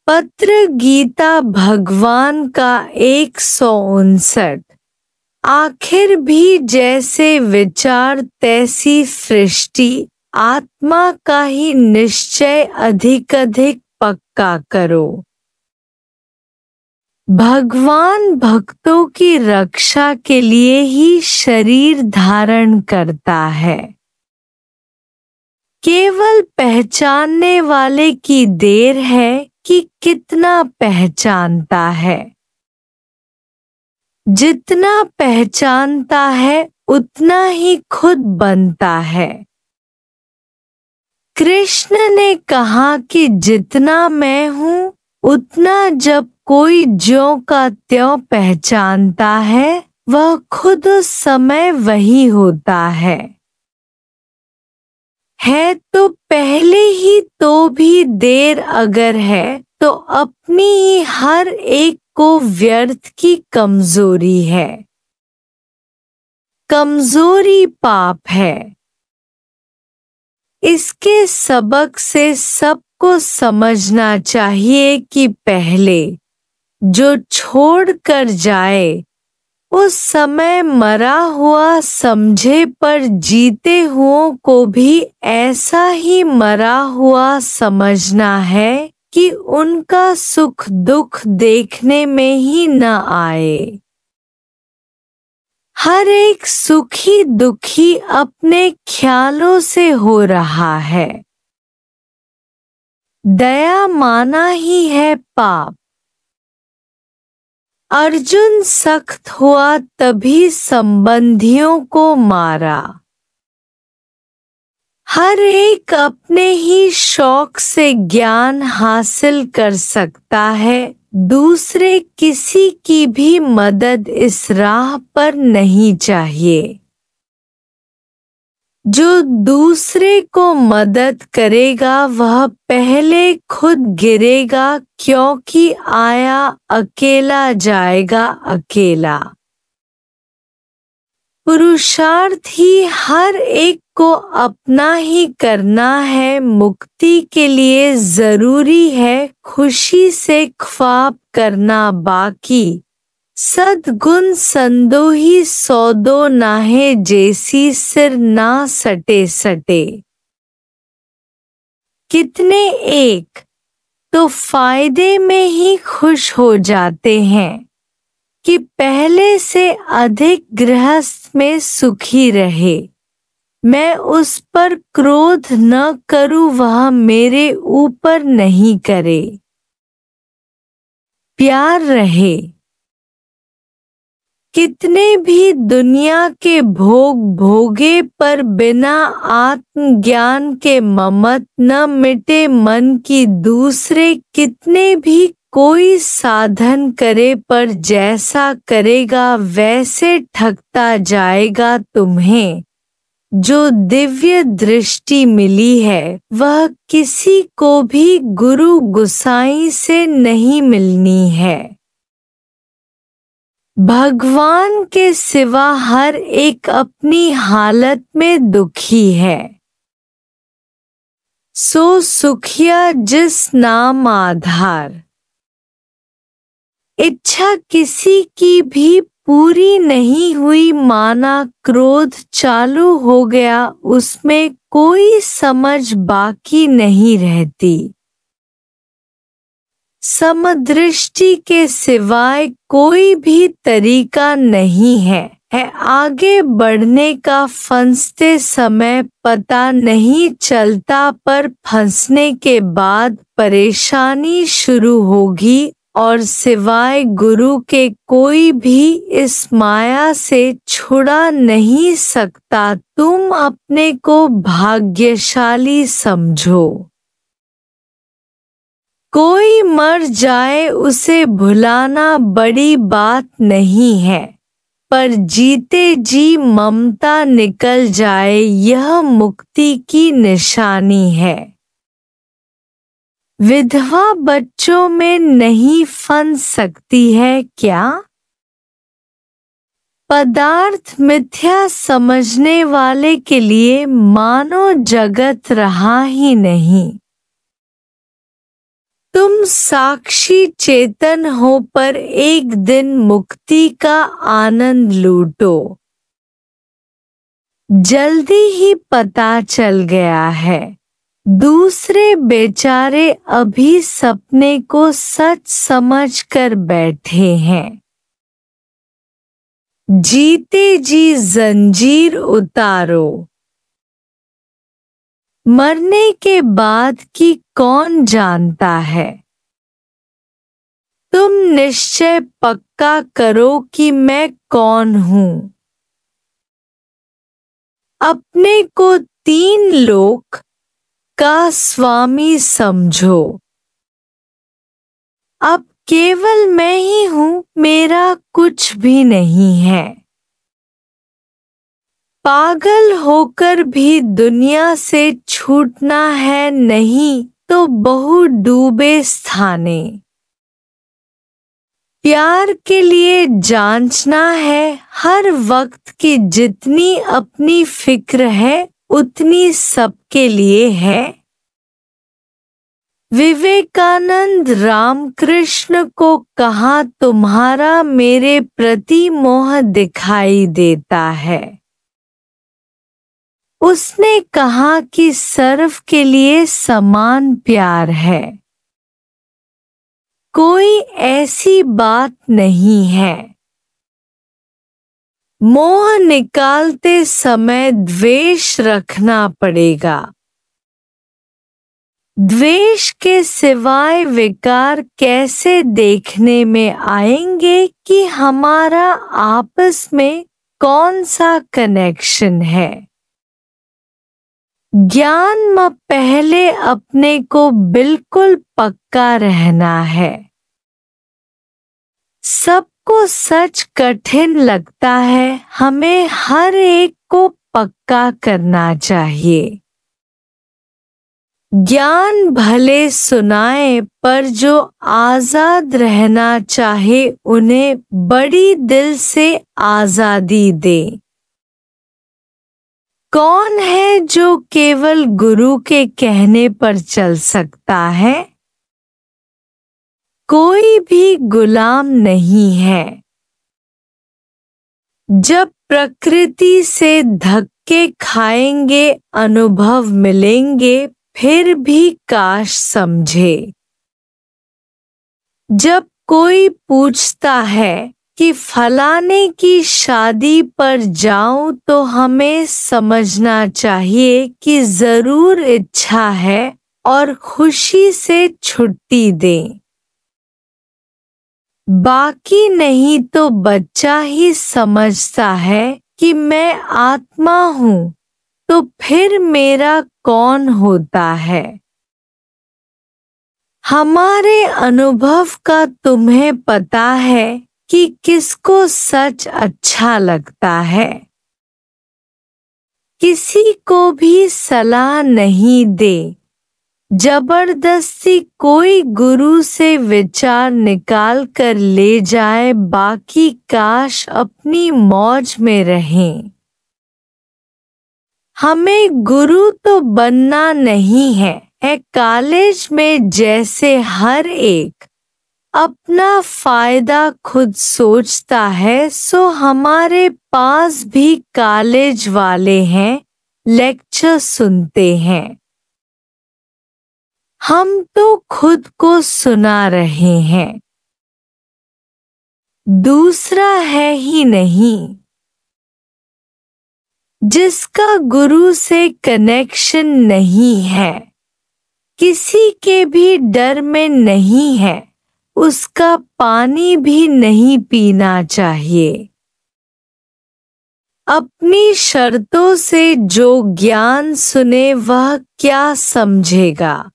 पत्र गीता भगवान का 159। आखिर भी जैसे विचार तैसी सृष्टि, आत्मा का ही निश्चय अधिक पक्का करो। भगवान भक्तों की रक्षा के लिए ही शरीर धारण करता है। केवल पहचानने वाले की देर है कि कितना पहचानता है। जितना पहचानता है उतना ही खुद बनता है। कृष्ण ने कहा कि जितना मैं हूँ उतना जब कोई ज्यों का त्यों पहचानता है वह खुद उस समय वही होता है तो पहले ही, तो भी देर अगर है तो अपनी ही हर एक को व्यर्थ की कमजोरी है। कमजोरी पाप है। इसके सबक से सबको समझना चाहिए कि पहले जो छोड़ कर जाए उस समय मरा हुआ समझे, पर जीते हुओं को भी ऐसा ही मरा हुआ समझना है कि उनका सुख दुख देखने में ही न आए। हर एक सुखी दुखी अपने ख्यालों से हो रहा है। दया माना ही है पाप। अर्जुन सख्त हुआ तभी संबंधियों को मारा। हर एक अपने ही शौक से ज्ञान हासिल कर सकता है, दूसरे किसी की भी मदद इस राह पर नहीं चाहिए। जो दूसरे को मदद करेगा वह पहले खुद गिरेगा, क्योंकि आया अकेला जाएगा अकेला। पुरुषार्थ ही हर एक को अपना ही करना है। मुक्ति के लिए जरूरी है खुशी से ख्वाब करना बाकी। सद्गुण संदोही सौदो नाहे, जैसी सिर ना सटे सटे। कितने एक तो फायदे में ही खुश हो जाते हैं कि पहले से अधिक गृहस्थ में सुखी रहे। मैं उस पर क्रोध न करूं, वह मेरे ऊपर नहीं करे। प्यार रहे। कितने भी दुनिया के भोग भोगे, पर बिना आत्मज्ञान के ममत न मिटे मन की। दूसरे कितने भी कोई साधन करे, पर जैसा करेगा वैसे ठगता जाएगा तुम्हें। जो दिव्य दृष्टि मिली है वह किसी को भी गुरु गुसाई से नहीं मिलनी है। भगवान के सिवा हर एक अपनी हालत में दुखी है। सो सुखिया जिस नाम आधार। इच्छा किसी की भी पूरी नहीं हुई, माना क्रोध चालू हो गया, उसमें कोई समझ बाकी नहीं रहती। समदृष्टि के सिवाय कोई भी तरीका नहीं है आगे बढ़ने का। फंसते समय पता नहीं चलता, पर फंसने के बाद परेशानी शुरू होगी, और सिवाय गुरु के कोई भी इस माया से छुड़ा नहीं सकता। तुम अपने को भाग्यशाली समझो। कोई मर जाए उसे भुलाना बड़ी बात नहीं है, पर जीते जी ममता निकल जाए यह मुक्ति की निशानी है। विधवा बच्चों में नहीं फंस सकती है क्या? पदार्थ मिथ्या समझने वाले के लिए मानो जगत रहा ही नहीं। तुम साक्षी चेतन हो पर एक दिन मुक्ति का आनंद लूटो। जल्दी ही पता चल गया है। दूसरे बेचारे अभी सपने को सच समझकर बैठे हैं। जीते जी जंजीर उतारो। मरने के बाद की कौन जानता है। तुम निश्चय पक्का करो कि मैं कौन हूँ। अपने को 3 लोक का स्वामी समझो। अब केवल मैं ही हूँ, मेरा कुछ भी नहीं है। पागल होकर भी दुनिया से छूटना है, नहीं तो बहु डूबे स्थाने। प्यार के लिए जांचना है हर वक्त की जितनी अपनी फिक्र है उतनी सबके लिए है। विवेकानंद रामकृष्ण को कहा तुम्हारा मेरे प्रति मोह दिखाई देता है। उसने कहा कि सर्व के लिए समान प्यार है। कोई ऐसी बात नहीं है। मोह निकालते समय द्वेष रखना पड़ेगा। द्वेष के सिवाय विकार कैसे देखने में आएंगे कि हमारा आपस में कौन सा कनेक्शन है। ज्ञान में पहले अपने को बिल्कुल पक्का रहना है। सबको सच कठिन लगता है, हमें हर एक को पक्का करना चाहिए। ज्ञान भले सुनाए पर जो आजाद रहना चाहे उन्हें बड़ी दिल से आजादी दे। कौन है जो केवल गुरु के कहने पर चल सकता है। कोई भी गुलाम नहीं है। जब प्रकृति से धक्के खाएंगे अनुभव मिलेंगे फिर भी काश समझे। जब कोई पूछता है कि फलाने की शादी पर जाऊं तो हमें समझना चाहिए कि जरूर इच्छा है और खुशी से छुट्टी दें। बाकी नहीं तो बच्चा ही समझता है कि मैं आत्मा हूँ, तो फिर मेरा कौन होता है। हमारे अनुभव का तुम्हें पता है कि किसको सच अच्छा लगता है। किसी को भी सलाह नहीं दे। जबरदस्ती कोई गुरु से विचार निकाल कर ले जाए, बाकी काश अपनी मौज में रहें। हमें गुरु तो बनना नहीं है। कॉलेज में जैसे हर एक अपना फायदा खुद सोचता है, सो हमारे पास भी कॉलेज वाले हैं, लेक्चर सुनते हैं। हम तो खुद को सुना रहे हैं, दूसरा है ही नहीं। जिसका गुरु से कनेक्शन नहीं है, किसी के भी डर में नहीं है, उसका पानी भी नहीं पीना चाहिए। अपनी शर्तों से जो ज्ञान सुने वह क्या समझेगा।